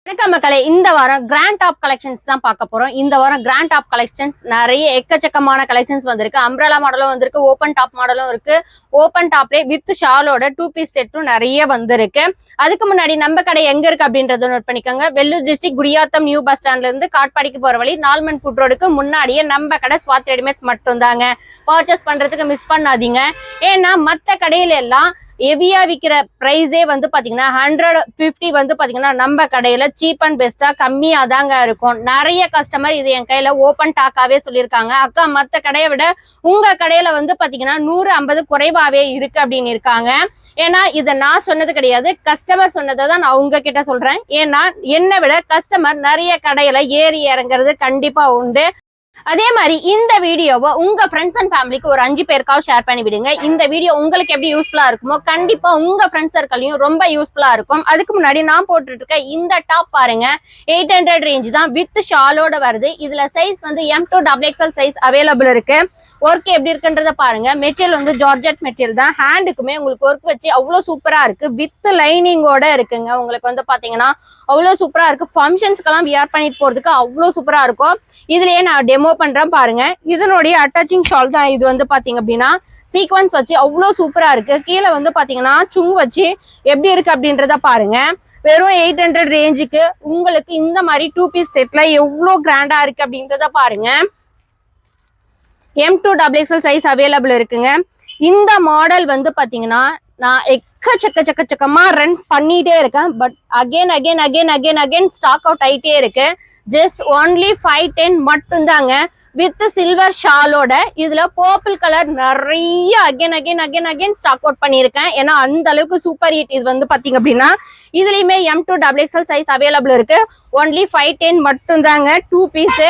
மக்களே இந்த வாரம் கிராண்ட் டாப் கலெக்ஷன்ஸ் தான் பார்க்க போறோம். இந்த வாரம் கிராண்ட் டாப் கலெக்ஷன்ஸ் நிறைய எக்கச்சக்கமான கலெக்ஷன்ஸ் வந்திருக்கு. அம்ப்ரலா மாடலும் வந்திருக்கு, ஓபன் டாப் மாடலும் இருக்கு. ஓபன் டாப்லேயே வித் ஷாலோட 2 பீஸ் செட்டும் நிறைய வந்திருக்கு. அதுக்கு முன்னாடி நம்ம கடை எங்க இருக்கு அப்படின்றத நோட் பண்ணிக்கோங்க. Vellore district Gudiyattam new bus ஸ்டாண்ட்ல இருந்து காட்பாடிக்கு போற வழி நால்மன் ஃபுட் ரோடுக்கு முன்னாடியே நம்ம கடை ஸ்வாத் ரெடிமேட்ஸ் மட்டும் தாங்க. பர்ச்சேஸ் பண்றதுக்கு மிஸ் பண்ணாதீங்க. ஏன்னா மற்ற கடையில எல்லாம் ஹெவியா விற்கிற பிரைஸே வந்து பாத்தீங்கன்னா 150 வந்து பாத்தீங்கன்னா நம்ம கடையில சீப் அண்ட் பெஸ்டா கம்மியா தாங்க இருக்கும். நிறைய கஸ்டமர் இது என் கையில ஓபன் டாக்காவே சொல்லியிருக்காங்க, அக்கா மத்த கடையை விட உங்க கடையில வந்து பாத்தீங்கன்னா 150 குறைவாவே இருக்கு அப்படின்னு இருக்காங்க. ஏன்னா இதை நான் சொன்னது கிடையாது, கஸ்டமர் சொன்னதை தான் நான் உங்ககிட்ட சொல்றேன். ஏன்னா என்னை விட கஸ்டமர் நிறைய கடையில ஏறி இறங்குறது கண்டிப்பா உண்டு. அதே மாதிரி இந்த வீடியோவை உங்க ஃப்ரெண்ட்ஸ் அண்ட் ஃபேமிலிக்கு ஒரு 5 பேருக்காவது ஷேர் பண்ணி விடுங்க. இந்த வீடியோ உங்களுக்கு எப்படி யூஸ்ஃபுல்லா இருக்குமோ கண்டிப்பா உங்க ஃப்ரெண்ட்ஸ் சர்க்கிளையும் ரொம்ப யூஸ்ஃபுல்லா இருக்கும். அதுக்கு முன்னாடி நான் போட்டுட்டு இருக்க இந்த டாப் பாருங்க, 800 ரேஞ்ச் தான் வித் ஷாலோட வருது. இதுல சைஸ் வந்து M2 XXL சைஸ் அவைலபிள் இருக்கு. ஒர்க் எப்படி இருக்குன்றத பாருங்க. மெட்டீரியல் வந்து ஜார்ஜெட் மெட்டீரியல் தான். ஹேண்டுக்குமே உங்களுக்கு ஒர்க் வச்சு அவ்வளவு சூப்பரா இருக்கு. வித் லைனிங்கோட இருக்குங்க. உங்களுக்கு வந்து பாத்தீங்கன்னா அவ்வளவு சூப்பரா இருக்கு. ஃபங்க்ஷன்ஸ்க்கெல்லாம் வியர் பண்ணிட்டு போறதுக்கு அவ்வளவு சூப்பரா இருக்கும். இதுலயே நான் டெமோ பண்றேன் பாருங்க. இதனுடைய அட்டாச்சிங் ஷால் தான் இது. வந்து பாத்தீங்க அப்படின்னா சீக்வன்ஸ் வச்சு அவ்வளவு சூப்பரா இருக்கு. கீழே வந்து பாத்தீங்கன்னா சுங் வச்சு எப்படி இருக்கு அப்படின்றத பாருங்க. வெறும் 800 ரேஞ்சுக்கு உங்களுக்கு இந்த மாதிரி 2 பீஸ் செட்ல எவ்வளவு கிராண்டா இருக்கு அப்படின்றத பாருங்க. M2 XXL சைஸ் அவைலபிள் இருக்குங்க. இந்த மாடல் வந்து பாத்தீங்கன்னா நான் எக்கச்சக்கமா ரன் பண்ணிட்டே இருக்கேன். பட் அகைன் ஸ்டாக் அவுட் ஆயிட்டே இருக்கு. ஜஸ்ட் ஒன்லி 510 மட்டும் தாங்க வித் சில்வர் ஷாலோட. இதுல பர்பிள் கலர் நிறைய அகைன் ஸ்டாக் அவுட் பண்ணியிருக்கேன். ஏன்னா அந்த அளவுக்கு சூப்பர் ஹிட் இது வந்து பாத்தீங்க அப்படின்னா. இதுலயுமே M2 XXL சைஸ் அவைலபிள் இருக்கு. ஒன்லி 510 மட்டும் தாங்க 2 பீஸ்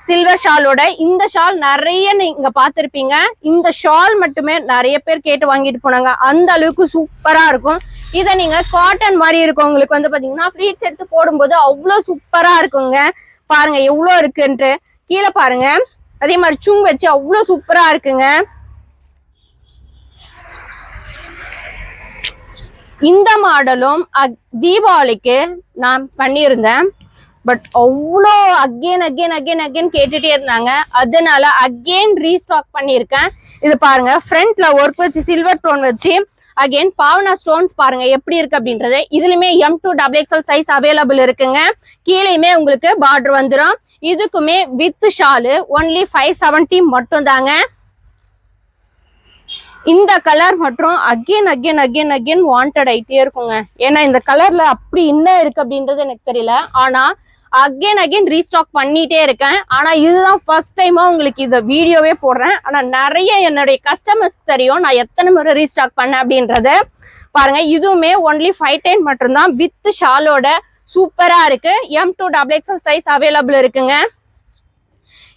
சில்வர் ஷாலோட. இந்த ஷால் நிறைய நீங்க பாத்திருப்பீங்க. இந்த ஷால் மட்டுமே நிறைய பேர் கேட்டு வாங்கிட்டு போனாங்க. அந்த அளவுக்கு சூப்பரா இருக்கும். இதை நீங்க காட்டன் மாதிரி இருக்கும். உங்களுக்கு வந்து பாத்தீங்கன்னா ஃபிளீட்ஸ் எடுத்து போடும்போது அவ்வளவு சூப்பரா இருக்குங்க. பாருங்க எவ்வளவு இருக்குன்ட்டு. கீழே பாருங்க. அதே மாதிரி சுங் வச்சு அவ்வளவு சூப்பரா இருக்குங்க. இந்த மாடலும் தீபாவளிக்கு நான் பண்ணியிருந்தேன். பட் அவ்வளோ அகெயின் கேட்டுட்டே இருந்தாங்க. அதனால அகெயின் ரீஸ்டாக் பண்ணியிருக்கேன். இது பாருங்க, ஃப்ரண்ட்ல ஒர்க் வச்சு சில்வர் டோன் வச்சு அகெயின் பாவனா ஸ்டோன்ஸ் பாருங்க எப்படி இருக்கு அப்படின்றது. இதுலயுமே M2 XXL சைஸ் அவைலபிள் இருக்குங்க. கீழேயுமே உங்களுக்கு பார்டர் வந்துடும். இதுக்குமே வித் ஷாலு ஒன்லி 570 மட்டும் தாங்க. இந்த கலர் மற்றும் அகெயின் வாண்டட் ஆயிட்டே இருக்குங்க. ஏன்னா இந்த கலர்ல அப்படி என்ன இருக்கு அப்படின்றது எனக்கு தெரியல. ஆனா அகெயின் ரீஸ்டாக் பண்ணிட்டே இருக்கேன். ஆனா இதுதான் ஃபர்ஸ்ட் டைமா உங்களுக்கு இந்த வீடியோவே போடுறேன். ஆனா நிறைய என்னுடைய கஸ்டமர்ஸ்க்கு தெரியும் நான் எத்தனை முறை ரீஸ்டாக் பண்ணேன் அப்படின்றத பாருங்க. இதுவுமே ஒன்லி 510 மட்டும்தான் வித் ஷாலோட சூப்பரா இருக்கு. M2 XXL சைஸ் அவைலபிள் இருக்குங்க.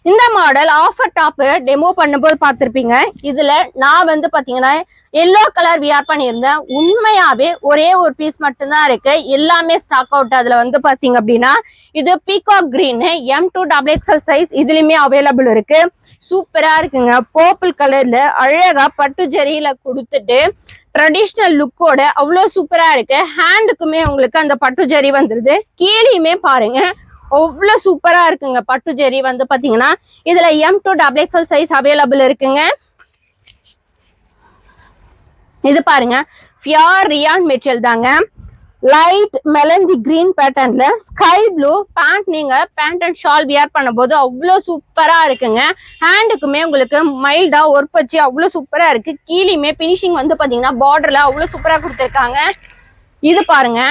இந்த மாடல் ஆஃபர் டாப் டெமோ பண்ணும்போது பார்த்துருப்பீங்க. இதுல நான் வந்து பாத்தீங்கன்னா எல்லோ கலர் வியர் பண்ணியிருந்தேன். உண்மையாவே ஒரே ஒரு பீஸ் மட்டும்தான் இருக்கு. எல்லாமே ஸ்டாக் அவுட். அதுல வந்து பாத்தீங்க அப்படின்னா இது peacock green M2 XXL size இதுலயுமே அவைலபிள் இருக்கு. சூப்பரா இருக்குங்க. பர்பிள் கலர்ல அழகா பட்டு ஜரியில கொடுத்துட்டு ட்ரெடிஷ்னல் லுக்கோட அவ்வளவு சூப்பரா இருக்கு. ஹேண்டுக்குமே உங்களுக்கு அந்த பட்டு ஜரி வந்துருது. கீழேயுமே பாருங்க அவ்வளவு சூப்பரா இருக்குங்க. பட்டு ஜெரி வந்து பாத்தீங்கன்னா இதுல M2 XXL சைஸ் அவைலபிள் இருக்குங்க. இது பாருங்க பியூர் ரியான் மெட்டீரியல் தாங்க. லைட் மெலஞ்சி கிரீன் பேட்டர்ன்ல ஸ்கை ப்ளூ பேண்ட். நீங்க பேண்ட் அண்ட் ஷால் வியர் பண்ணும்போது அவ்வளவு சூப்பரா இருக்குங்க. ஹேண்டுக்குமே உங்களுக்கு மைல்டா ஒர்க் வச்சு அவ்வளவு சூப்பரா இருக்கு. கீழேயுமே பினிஷிங் வந்து பாத்தீங்கன்னா பார்டர்ல அவ்வளவு சூப்பரா கொடுத்துருக்காங்க. இது பாருங்க.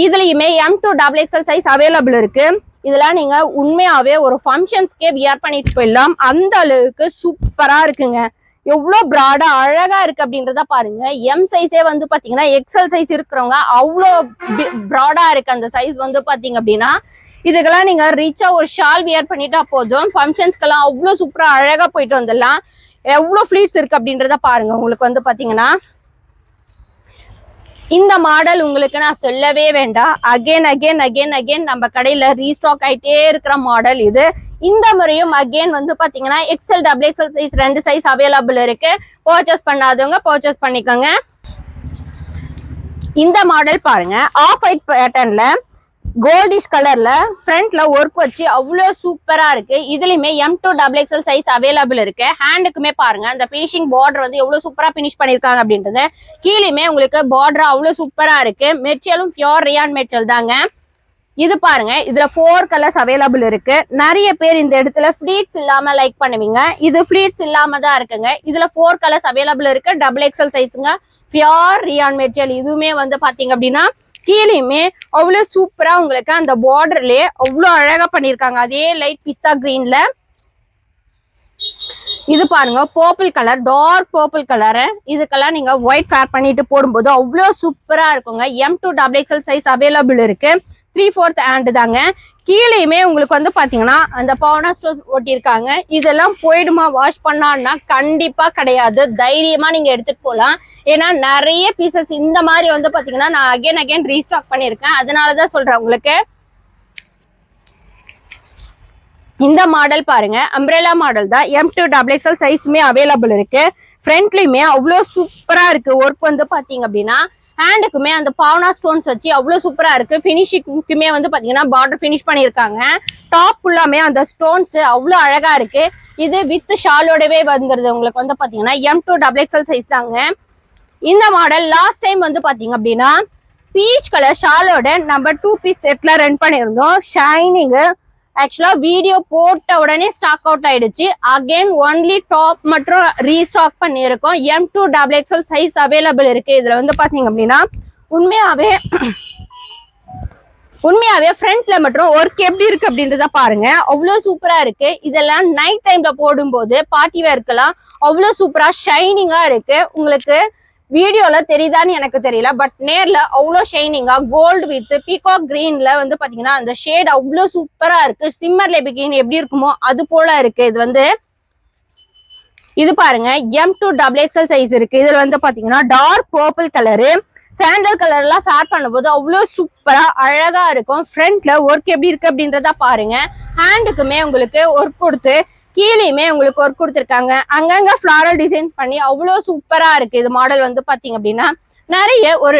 இதுலயுமே M2 XXL சைஸ் அவைலபிள் இருக்கு. இதெல்லாம் நீங்க உண்மையாவே ஒரு ஃபங்க்ஷன்ஸ்க்கே வியர் பண்ணிட்டு போயிடலாம். அந்த அளவுக்கு சூப்பரா இருக்குங்க. எவ்வளவு பிராடா அழகா இருக்கு அப்படின்றத பாருங்க. M சைஸே வந்து பாத்தீங்கன்னா XL சைஸ் இருக்கிறவங்க அவ்வளோ பிராடா இருக்கு. அந்த சைஸ் வந்து பாத்தீங்க அப்படின்னா இதுக்கெல்லாம் நீங்க ரிச்சா ஒரு ஷால் வியர் பண்ணிட்டா போதும். ஃபங்க்ஷன்ஸ்க்கெல்லாம் அவ்வளவு சூப்பரா அழகா போயிட்டு வந்துடலாம். எவ்வளவு ஃபிளீட்ஸ் இருக்கு அப்படின்றத பாருங்க. உங்களுக்கு வந்து பாத்தீங்கன்னா இந்த மாடல் உங்களுக்கு நான் சொல்லவே வேண்டாம். அகெயின் நம்ம கடையில ரீஸ்டாக் ஆயிட்டே இருக்கிற மாடல் இது. இந்த முறையும் அகெயின் வந்து பாத்தீங்கன்னா XL XXL size 2 size available இருக்கு. பர்ச்சேஸ் பண்ணாதவங்க பர்ச்சேஸ் பண்ணிக்கோங்க. இந்த மாடல் பாருங்க, ஆஃப் ஒயிட் பேட்டர்ன்ல கோல்டிஷ் கலர்ல ஃப்ரண்ட்ல ஒர்க் வச்சு அவ்வளோ சூப்பரா இருக்கு. இதுலயுமே M2XXL சைஸ் அவைலபிள் இருக்கு. ஹேண்டுக்குமே பாருங்க அந்த பினிஷிங் பார்டர் வந்து எவ்வளவு சூப்பரா பினிஷ் பண்ணிருக்காங்க அப்படின்றது. கீழேயுமே உங்களுக்கு பார்டர் அவ்வளவு சூப்பரா இருக்கு. மெட்டீரியலும் பியோர் ரியான் மெட்டீரியல் தாங்க. இது பாருங்க, இதுல 4 கலர்ஸ் அவைலபிள் இருக்கு. நிறைய பேர் இந்த இடத்துல ஃபிளீட்ஸ் இல்லாம லைக் பண்ணுவீங்க. இது ஃபிளீட்ஸ் இல்லாம தான் இருக்குங்க. இதுல 4 கலர்ஸ் அவைலபிள் இருக்கு. XXL சைஸுங்க, பியோர் ரியான் மெட்டீரியல். இதுவுமே வந்து பாத்தீங்க அப்படின்னா கீழேயுமே அவ்வளவு சூப்பரா உங்களுக்கு அந்த பார்டர்லயே அவ்வளவு அழகா பண்ணிருக்காங்க. அதே லைட் பிஸ்தா கிரீன்ல. இது பாருங்க, purple colour, dark purple colour. இதுக்கெல்லாம் நீங்க ஒயிட் ஃபேர் பண்ணிட்டு போடும்போது அவ்வளவு சூப்பரா இருக்குங்க. M2XXL சைஸ் அவைலபிள் இருக்கு. 3/4 ஹேண்ட் தாங்க. கீழேயுமே உங்களுக்கு வந்து பாத்தீங்கன்னா அந்த பவுனா ஸ்டோன்ஸ் ஒட்டியிருக்காங்க. இதெல்லாம் போயிடுமா வாஷ் பண்ணான்னா? கண்டிப்பா கிடையாது. தைரியமா நீங்க எடுத்துட்டு போகலாம். ஏன்னா நிறைய பீசஸ் இந்த மாதிரி வந்து பாத்தீங்கன்னா நான் அகைன் ரீஸ்டாக் பண்ணிருக்கேன். அதனாலதான் சொல்றேன் உங்களுக்கு. இந்த மாடல் பாருங்க, அம்ப்ரெல்லா மாடல் தான். M2XXL சைஸுமே அவைலபிள் இருக்கு. ஃப்ரண்ட்லயுமே அவ்வளோ சூப்பரா இருக்கு. ஒர்க் வந்து பாத்தீங்க அப்படின்னா ஹேண்டுக்குமே அந்த பவுனா ஸ்டோன்ஸ் வச்சு அவ்வளவு சூப்பரா இருக்கு. பினிஷிங்குமே வந்து பாத்தீங்கன்னா பார்டர் பினிஷ் பண்ணிருக்காங்க. டாப் ஃபுல்லாமே அந்த ஸ்டோன்ஸ் அவ்வளவு அழகா இருக்கு. இது வித் ஷாலோடவே வந்துருது. உங்களுக்கு வந்து பாத்தீங்கன்னா M2XXL சைஸ் தாங்க. இந்த மாடல் லாஸ்ட் டைம் வந்து பாத்தீங்க அப்படின்னா பீச் கலர் ஷாலோட நம்ம 2 பீஸ் செட்ல ரன் பண்ணியிருந்தோம். ஷைனிங் ஆக்சுவலா வீடியோ போட்ட உடனே ஸ்டாக் அவுட் ஆயிடுச்சு. அகைன் ஒன்லி டாப் மட்டும் ரீஸ்டாக் பண்ணியிருக்கோம். M2XXL சைஸ் அவைலபிள் இருக்கு. இதுல வந்து பாத்தீங்க அப்படின்னா உண்மையாவே ஃப்ரண்ட்ல மட்டும் ஒர்க் எப்படி இருக்கு அப்படின்றத பாருங்க. அவ்வளவு சூப்பரா இருக்கு. இதெல்லாம் நைட் டைம்ல போடும்போது பார்ட்டி வேர்க்கெல்லாம் அவ்வளவு சூப்பரா ஷைனிங்கா இருக்கு. உங்களுக்கு வீடியோல தெரியுதான்னு எனக்கு தெரியல, பட் நேர்ல அவ்வளோ ஷைனிங்கா கோல்டு வித் பீகாக் கிரீன்ல வந்து பாத்தீங்கன்னா அந்த ஷேட் அவ்வளோ சூப்பரா இருக்கு. சிம்மர் லெபிகின் எப்படி இருக்குமோ அது போல இருக்கு. இது பாருங்க, M2XXL சைஸ் இருக்கு. இதுல வந்து பாத்தீங்கன்னா dark purple colour, sandal colour எல்லாம் ஃபேர் பண்ணும்போது அவ்வளோ சூப்பரா அழகா இருக்கும். ஃப்ரண்ட்ல ஒர்க் எப்படி இருக்கு அப்படின்றத பாருங்க. ஹேண்டுக்குமே உங்களுக்கு ஒர்க் கொடுத்து கீழேயுமே உங்களுக்கு ஒர்க் கொடுத்துருக்காங்க. அங்கங்க ஃபிளாரல் டிசைன் பண்ணி அவ்வளோ சூப்பரா இருக்கு. இது மாடல் வந்து பாத்தீங்க அப்படின்னா நிறைய ஒரு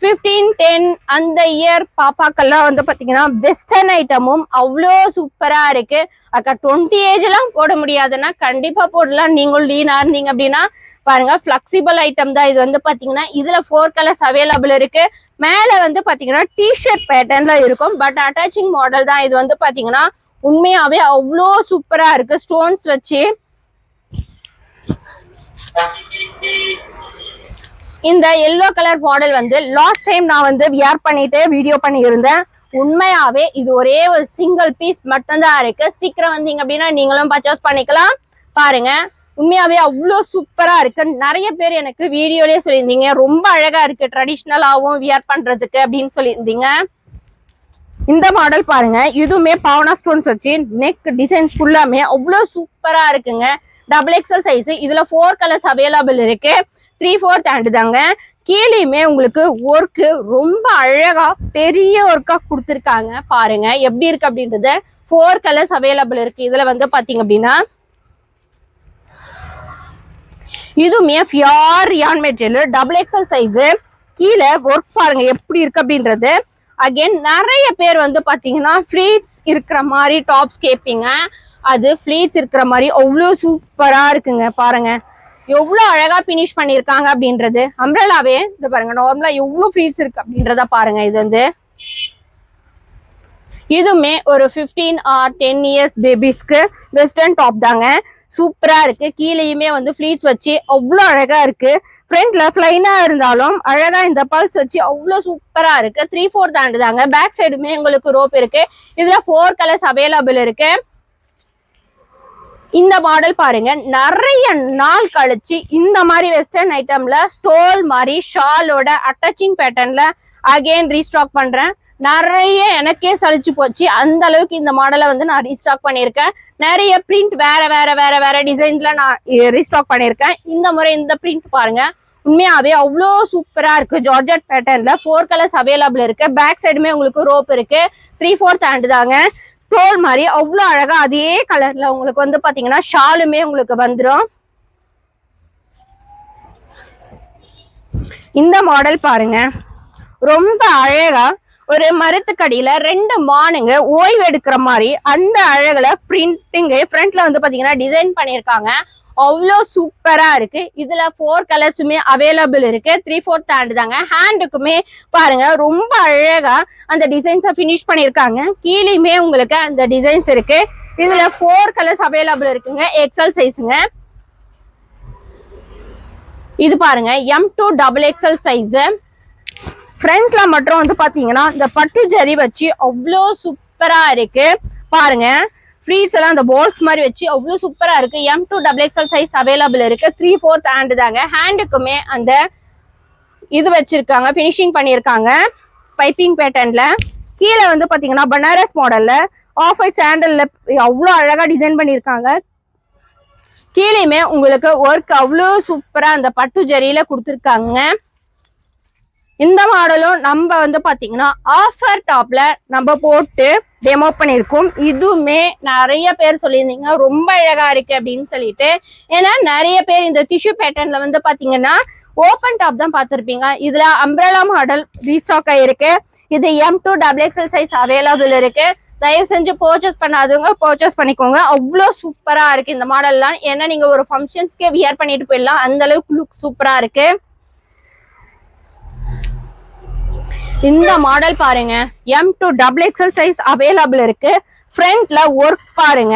15, 10 அந்த இயர் பாப்பாக்கெல்லாம் வந்து பாத்தீங்கன்னா வெஸ்டர்ன் ஐட்டமும் அவ்வளோ சூப்பரா இருக்கு. அக்கா 20 ஏஜ் எல்லாம் போட முடியாதுன்னா கண்டிப்பா போடலாம். நீங்களும் லீனா இருந்தீங்க அப்படின்னா பாருங்க, பிளெக்சிபிள் ஐட்டம் தான். இது வந்து பாத்தீங்கன்னா இதுல 4 கலர்ஸ் அவைலபிள் இருக்கு. மேல வந்து பாத்தீங்கன்னா டிஷர்ட் பேட்டர்ன்ல இருக்கும். பட் அட்டாச்சிங் மாடல் தான். இது வந்து பாத்தீங்கன்னா உண்மையாவே அவ்வளோ சூப்பரா இருக்கு. ஸ்டோன்ஸ் வச்சு இந்த எல்லோ கலர் மாடல் வந்து லாஸ்ட் டைம் நான் வந்து வியர் பண்ணிட்டு வீடியோ பண்ணியிருந்தேன். உண்மையாவே இது ஒரே ஒரு சிங்கிள் பீஸ் மட்டும்தான் இருக்கு. சீக்கிரம் வந்தீங்க அப்படின்னா நீங்களும் பர்ச்சேஸ் பண்ணிக்கலாம். பாருங்க, உண்மையாவே அவ்வளோ சூப்பரா இருக்கு. நிறைய பேர் எனக்கு வீடியோலயே சொல்லியிருந்தீங்க ரொம்ப அழகா இருக்கு ட்ரெடிஷ்னலாவும் வியர் பண்றதுக்கு அப்படின்னு சொல்லியிருந்தீங்க. இந்த மாடல் பாருங்க, இதுவுமே பவுனா ஸ்டோன்ஸ் வச்சு நெக் டிசைன் ஃபுல்லாமே அவ்வளோ சூப்பரா இருக்குங்க. XXL size. இதுல 4 கலர்ஸ் அவைலபிள் இருக்கு. 3/4 ஹேண்ட் தாங்க. கீழேயுமே உங்களுக்கு ஒர்க்கு ரொம்ப அழகா பெரிய ஒர்க்கா கொடுத்துருக்காங்க. பாருங்க எப்படி இருக்கு அப்படின்றது. 4 கலர்ஸ் அவைலபிள் இருக்கு. இதுல வந்து பாத்தீங்க அப்படின்னா இதுவுமே pure rayon material XXL size. கீழே ஒர்க் பாருங்க எப்படி இருக்கு அப்படின்றது. அகைன் நிறைய பேர் வந்து பாத்தீங்கன்னா ஃபிளீட்ஸ் இருக்கிற மாதிரி டாப்ஸ் கேட்பீங்க. அது ஃபிளீட்ஸ் இருக்கிற மாதிரி அவ்வளோ சூப்பரா இருக்குங்க. பாருங்க எவ்வளோ அழகா பினிஷ் பண்ணிருக்காங்க அப்படின்றது. அம்ப்ரெல்லாவே இது பாருங்க, நார்மலா எவ்வளவு ஃபிளீட்ஸ் இருக்கு அப்படின்றத பாருங்க. இது வந்து இதுவுமே ஒரு 15 or 10 இயர்ஸ் பேபிஸ்க்கு வெஸ்டர்ன் டாப் தாங்க. சூப்பரா இருக்கு. கீழேயுமே வந்து ஃபிளீட்ஸ் வச்சு அவ்வளோ அழகா இருக்கு. ஃப்ரண்ட்ல பிளைனா இருந்தாலும் அழகா இந்த பல்ஸ் வச்சு அவ்வளோ சூப்பரா இருக்கு. 3/4 ஹேண்ட் தாங்க. பேக் சைடுமே உங்களுக்கு ரோப் இருக்கு. இதுல 4 கலர்ஸ் அவைலபிள் இருக்கு. இந்த மாடல் பாருங்க, நிறைய நாள் கழிச்சு இந்த மாதிரி வெஸ்டர்ன் ஐட்டம்ல ஸ்டோல் மாதிரி ஷாலோட அட்டாச்சிங் பேட்டர்ன்ல அகைன் ரீஸ்டாக் பண்றேன். நிறைய எனக்கே சலிச்சு போச்சு. அந்த அளவுக்கு இந்த மாடலை வந்து நான் ரீஸ்டாக் பண்ணியிருக்கேன். நிறைய பிரிண்ட் வேற டிசைன்ல நான் ரீஸ்டாக் பண்ணியிருக்கேன். இந்த முறை இந்த பிரிண்ட் பாருங்க, உண்மையாவே அவ்வளோ சூப்பரா இருக்கு. ஜார்ஜெட் பேட்டர்ன்ல 4 கலர்ஸ் அவைலபிள் இருக்கு. பேக் சைடுமே உங்களுக்கு ரோப் இருக்கு. 3/4 ஹேண்ட் தாங்க. தோல் மாதிரி அவ்வளோ அழகா அதே கலர்ல உங்களுக்கு வந்து பாத்தீங்கன்னா ஷாலுமே உங்களுக்கு வந்துடும். இந்த மாடல் பாருங்க, ரொம்ப அழகா ஒரு மரத்துக்கடியில 2 மானுங்க ஓய்வு எடுக்கிற மாதிரி அந்த அழகுல பிரிண்டிங் ஃப்ரண்ட்ல வந்து பாத்தீங்கன்னா டிசைன் பண்ணிருக்காங்க. அவ்வளோ சூப்பரா இருக்கு. இதுல 4 கலர்ஸுமே அவைலபிள் இருக்கு. 3/4 ஹேண்ட் தாங்க. ஹேண்டுக்குமே பாருங்க ரொம்ப அழகா அந்த டிசைன்ஸை ஃபினிஷ் பண்ணிருக்காங்க. கீழேயுமே உங்களுக்கு அந்த டிசைன்ஸ் இருக்கு. இதுல 4 கலர்ஸ் அவைலபிள் இருக்குங்க. எக்ஸல் சைஸுங்க. இது பாருங்க M2 XXL சைஸ். ஃப்ரண்ட்ல மட்டும் வந்து பாத்தீங்கன்னா இந்த பட்டு ஜரி வச்சு அவ்வளோ சூப்பரா இருக்கு. பாருங்க ஃப்ரீஸ் எல்லாம் அந்த பால்ஸ் மாதிரி வச்சு அவ்வளோ சூப்பரா இருக்கு. M2 XXL சைஸ் அவைலபிள் இருக்கு. 3/4 ஹேண்ட் தாங்க. ஹேண்டுக்குமே அந்த இது வச்சிருக்காங்க, பினிஷிங் பண்ணியிருக்காங்க பைப்பிங் பேட்டர்ன்ல. கீழே வந்து பாத்தீங்கன்னா பனாரஸ் மாடல்ல ஆஃப் ஒயிட் சாண்டல்ல அவ்வளோ அழகா டிசைன் பண்ணியிருக்காங்க. கீழேயுமே உங்களுக்கு ஒர்க் அவ்வளோ சூப்பரா அந்த பட்டு ஜரியில கொடுத்துருக்காங்க. இந்த மாடலும் நம்ம வந்து பாத்தீங்கன்னா ஆஃபர் டாப்ல நம்ம போட்டு டெமோ பண்ணிருக்கோம். இதுவுமே நிறைய பேர் சொல்லியிருந்தீங்க ரொம்ப அழகா இருக்கு அப்படின்னு சொல்லிட்டு. ஏன்னா நிறைய பேர் இந்த டிஷ்யூ பேட்டர்ன்ல வந்து பாத்தீங்கன்னா ஓப்பன் டாப் தான் பார்த்திருப்பீங்க. இதுல அம்ப்ரெலா மாடல் ரீஸ்டாக் ஆயிருக்கு. இது M2 XXL சைஸ் அவைலபிள் இருக்கு. தயவு செஞ்சு பர்ச்சேஸ் பண்ணாதவங்க பர்ச்சேஸ் பண்ணிக்கோங்க. அவ்வளோ சூப்பரா இருக்கு இந்த மாடல்லாம். ஏன்னா நீங்க ஒரு ஃபங்க்ஷன்ஸ்க்கே வியர் பண்ணிட்டு போயிடலாம், அந்த அளவுக்கு லுக் சூப்பரா இருக்கு. இந்த மாடல் பாருங்க M2 XXL சைஸ் அவைலபிள் இருக்கு. ஃப்ரண்ட்ல ஒர்க் பாருங்க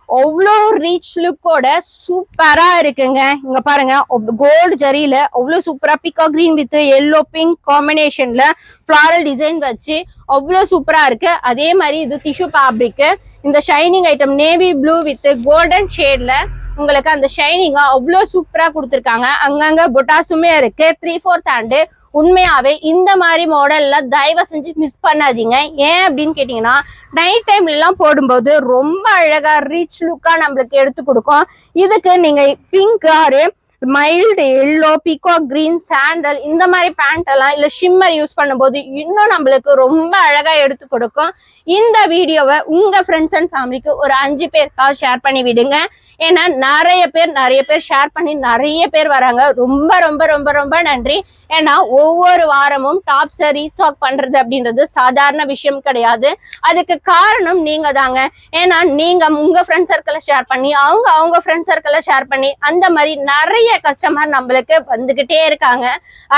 அவ்வளோ ரீச் லுக்கோட சூப்பரா இருக்குங்க. இங்க பாருங்க கோல்டு ஜரியில அவ்வளோ சூப்பரா பிகா கிரீன் வித் எல்லோ பிங்க் காம்பினேஷன்ல ஃபிளாரல் டிசைன் வச்சு அவ்வளோ சூப்பரா இருக்கு. அதே மாதிரி இது டிஷ்யூ ஃபேப்ரிக். இந்த shining item navy blue with golden ஷேட்ல உங்களுக்கு அந்த ஷைனிங்கா அவ்வளோ சூப்பரா கொடுத்துருக்காங்க. அங்கங்க பொட்டாசுமே இருக்கு. 3/4 ஹேண்டு. உண்மையாவே இந்த மாதிரி மாடல்ல தயவு செஞ்சு மிஸ் பண்ணாதீங்க. ஏன் அப்படின்னு கேட்டீங்கன்னா நைட் டைம்ல எல்லாம் போடும்போது ரொம்ப அழகா ரிச் லுக்கா நம்மளுக்கு எடுத்து கொடுக்கும். இதுக்கு நீங்க பிங்க் ஆறு மைல்டு எல்லோ பிகா கிரீன் சாண்டல் இந்த மாதிரி பேண்ட் எல்லாம் இல்ல ஷிம்மர் யூஸ் பண்ணும்போது இன்னும் நம்மளுக்கு ரொம்ப அழகா எடுத்து கொடுக்கும். இந்த வீடியோவை உங்க ஃப்ரெண்ட்ஸ் அண்ட் ஃபேமிலிக்கு ஒரு 5 பேருக்காக ஷேர் பண்ணி விடுங்க. ஏன்னா நிறைய பேர் ஷேர் பண்ணி நிறைய பேர் வராங்க. ரொம்ப ரொம்ப ரொம்ப ரொம்ப நன்றி. ஏன்னா ஒவ்வொரு வாரமும் டாப்ஸை ரீஸ்டாக் பண்றது அப்படின்றது சாதாரண விஷயம் கிடையாது. அதுக்கு காரணம் நீங்க தாங்க. ஏன்னா நீங்க உங்க ஃப்ரெண்ட் சர்க்கிளை ஷேர் பண்ணி அவங்க ஃப்ரெண்ட் சர்க்கிளை ஷேர் பண்ணி அந்த மாதிரி நிறைய கஸ்டமர் நம்மளுக்கு வந்துகிட்டே இருக்காங்க.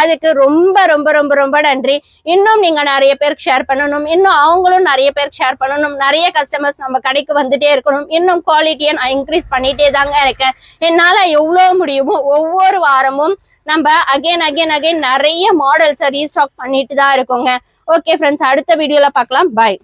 அதுக்கு ரொம்ப ரொம்ப ரொம்ப ரொம்ப நன்றி. இன்னும் நீங்க நிறைய பேருக்கு ஷேர் பண்ணணும். இன்னும் அவங்களும் நிறைய பேருக்கு ஷேர் பண்ணணும். நிறைய கஸ்டமர்ஸ் நம்ம கடைக்கு வந்துட்டே இருக்கணும். இன்னும் குவாலிட்டியை நான் இன்க்ரீஸ் பண்ணிட்டே தாங்க இருக்கேன். என்னால எவ்வளவு முடியுமோ ஒவ்வொரு வாரமும் நம்ம அகைன் நிறைய மாடல்ஸை ரீஸ்டாக் பண்ணிட்டு தான் இருக்கோங்க. ஓகே ஃப்ரெண்ட்ஸ், அடுத்த வீடியோல பார்க்கலாம். பாய்.